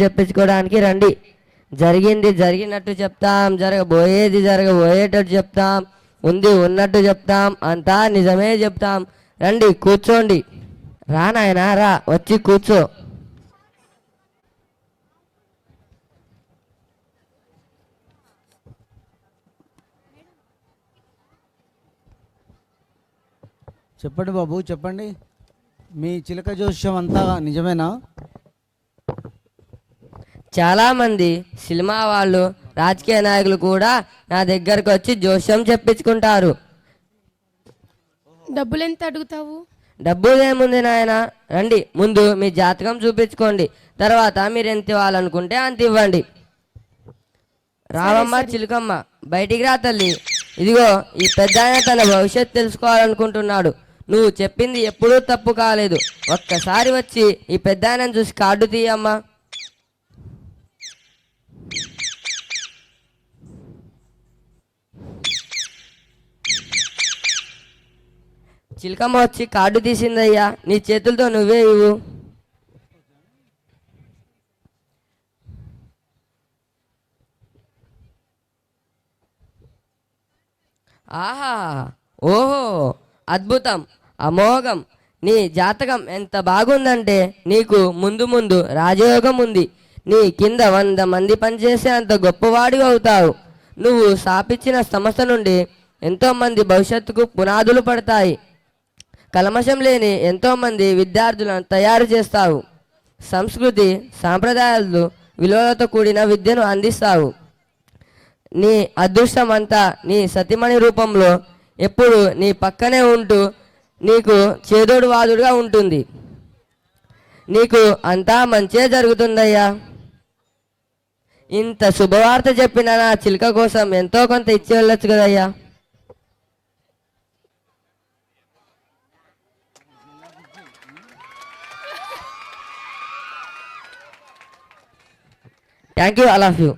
చెప్పించుకోవడానికి రండి. జరిగింది జరిగినట్టు చెప్తాం, జరగబోయేది జరగబోయేటట్టు చెప్తాం, ఉంది ఉన్నట్టు చెప్తాం, అంతా నిజమే చెప్తాం. రండి కూర్చోండి. రా నాయనా రా, వచ్చి కూర్చో. చెప్పండి బాబు, చెప్పండి. మీ చిలక జోస్యం అంతా నిజమేనా? చాలామంది సినిమా వాళ్ళు, రాజకీయ నాయకులు కూడా నా దగ్గరకు వచ్చి జోస్యం చెప్పించుకుంటారు. డబ్బులు ఎంత అడుగుతావు? డబ్బులు ఏముంది నాయన, రండి ముందు మీ జాతకం చూపించుకోండి, తర్వాత మీరు ఎంత ఇవ్వాలనుకుంటే అంత ఇవ్వండి. రావమ్మ చిలుకమ్మ, బయటికి రా తల్లి. ఇదిగో ఈ పెద్ద తన భవిష్యత్తు తెలుసుకోవాలనుకుంటున్నాడు. నువ్వు చెప్పింది ఎప్పుడూ తప్పు కాలేదు. ఒక్కసారి వచ్చి ఈ పెద్ద చూసి కార్డు తీయమ్మా. చిలకమ్మ వచ్చి కార్డు తీసిందయ్యా, నీ చేతులతో నువ్వే ఇవ్వు. ఆహా, ఓహో, అద్భుతం, అమోఘం. నీ జాతకం ఎంత బాగుందంటే నీకు ముందు ముందు రాజయోగం ఉంది. నీ కింద 100 మంది పనిచేసే అంత గొప్పవాడివి అవుతావు. నువ్వు స్థాపించిన సంస్థ నుండి ఎంతోమంది భవిష్యత్తుకు పునాదులు పడతాయి. కల్మషం లేని ఎంతోమంది విద్యార్థులను తయారు చేస్తావు. సంస్కృతి సాంప్రదాయాలు విలువలతో కూడిన విద్యను అందిస్తావు. నీ అదృష్టం అంతా నీ సతిమణి రూపంలో ఎప్పుడు నీ పక్కనే ఉంటూ నీకు చేదోడు వాదుడుగా ఉంటుంది. నీకు అంతా మంచే జరుగుతుందయ్యా. ఇంత శుభవార్త చెప్పిన నా చిలుక కోసం ఎంతో కొంత ఇచ్చి వెళ్ళొచ్చు కదయ్యా. Thank you, all of you.